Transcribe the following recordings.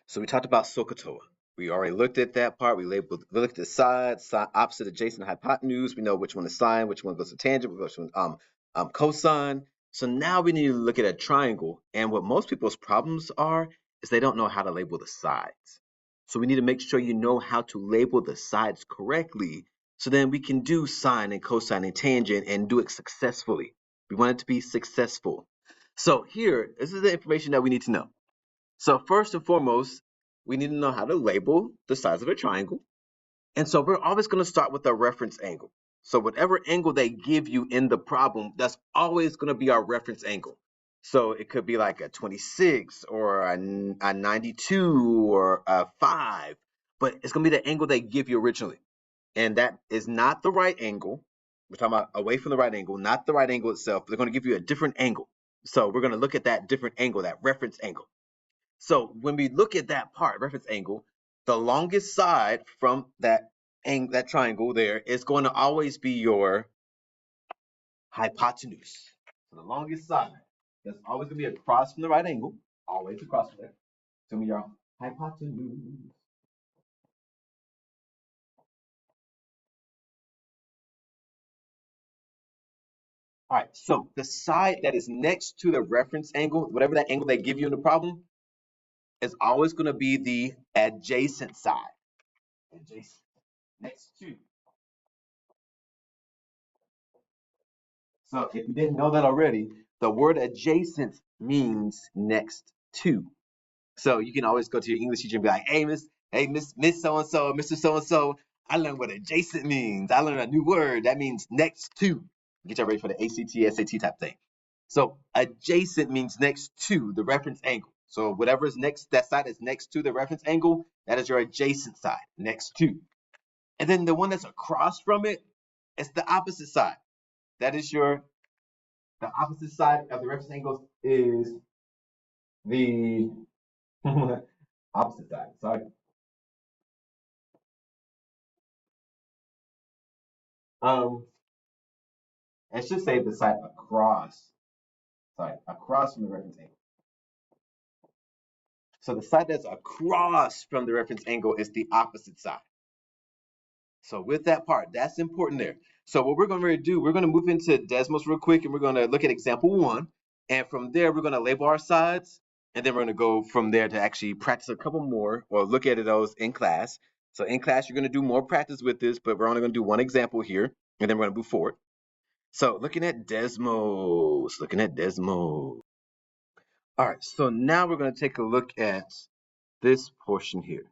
So we talked about SOHCAHTOA. We already looked at that part. We looked at sides, opposite, adjacent, hypotenuse. We know which one is sine, which one goes to tangent, which one cosine. So now we need to look at a triangle. And what most people's problems are is they don't know how to label the sides. So we need to make sure you know how to label the sides correctly, so then we can do sine and cosine and tangent and do it successfully. We want it to be successful. So here, this is the information that we need to know. So first and foremost, we need to know how to label the sides of a triangle. And so we're always going to start with a reference angle. So whatever angle they give you in the problem, that's always going to be our reference angle. So it could be like a 26 or a 92 or a 5, but it's going to be the angle they give you originally. And that is not the right angle. We're talking about away from the right angle, not the right angle itself. They're going to give you a different angle. So we're going to look at that different angle, that reference angle. So when we look at that part, reference angle, the longest side from that triangle there is going to always be your hypotenuse. So the longest side, that's always going to be across from the right angle, always across from there. It's going to be your hypotenuse. All right, so the side that is next to the reference angle, whatever that angle they give you in the problem, is always going to be the adjacent side. Adjacent. Next to. So if you didn't know that already, the word adjacent means next to. So you can always go to your English teacher and be like, hey, Miss so-and-so, Mr. So-and-so, I learned what adjacent means. I learned a new word. That means next to. Get you ready for the ACT, SAT type thing. So adjacent means next to the reference angle. So whatever is next, that side is next to the reference angle, that is your adjacent side, next to. And then the one that's across from it, it's the opposite side. That is the opposite side of the reference angle is the opposite side. Sorry. Um, I should say the side across. Sorry, across from the reference angle. So the side that's across from the reference angle is the opposite side. So with that part, that's important there. So what we're going to do, we're going to move into Desmos real quick, and we're going to look at example 1. And from there, we're going to label our sides, and then we're going to go from there to actually practice a couple more or look at those in class. So in class, you're going to do more practice with this, but we're only going to do one example here, and then we're going to move forward. So looking at Desmos. All right, so now we're going to take a look at this portion here.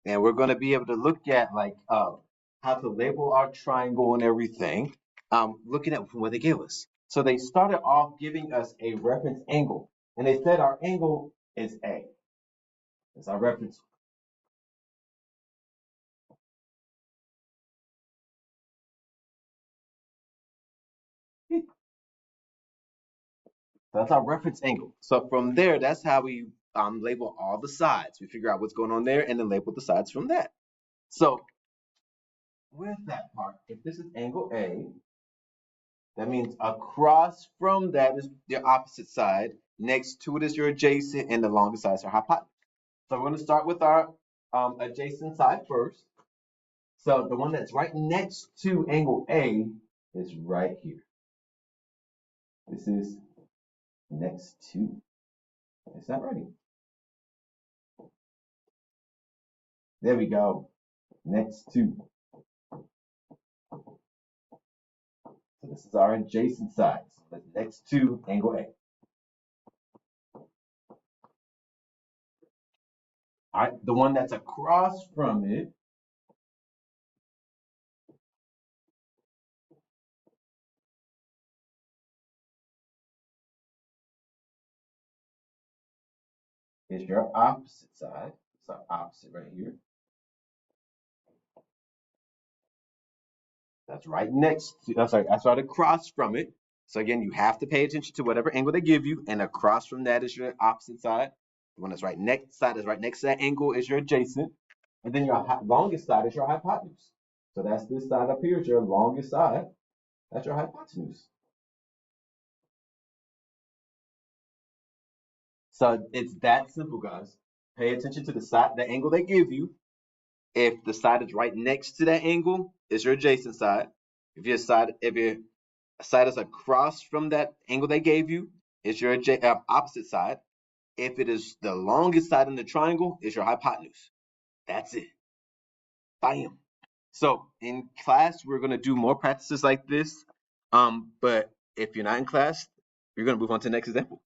And we're going to be able to look at like how to label our triangle and everything, looking at what they give us. So they started off giving us a reference angle, and they said our angle is A. That's our reference. That's our reference angle. So from there, that's how we label all the sides. We figure out what's going on there and then label the sides from that. So with that part, if this is angle A, that means across from that is the opposite side. Next to it is your adjacent, and the longest side is your hypotenuse. So we're going to start with our adjacent side first. So the one that's right next to angle A is right here. This is next to. Is that right? There we go. Next to. So this is our adjacent side. So that's next to angle A. All right, the one that's across from it is your opposite side. It's our opposite right here. That's right next to, that's right across from it. So again, you have to pay attention to whatever angle they give you, and across from that is your opposite side. The one that's right next side is right next to that angle is your adjacent, and then your longest side is your hypotenuse. So that's this side up here is your longest side. That's your hypotenuse. So it's that simple, guys. Pay attention to the side, the angle they give you. If the side is right next to that angle, it's your adjacent side. If your side is across from that angle they gave you, it's your opposite side. If it is the longest side in the triangle, it's your hypotenuse. That's it. Bam. So in class, we're gonna do more practices like this. But if you're not in class, you're gonna move on to the next example.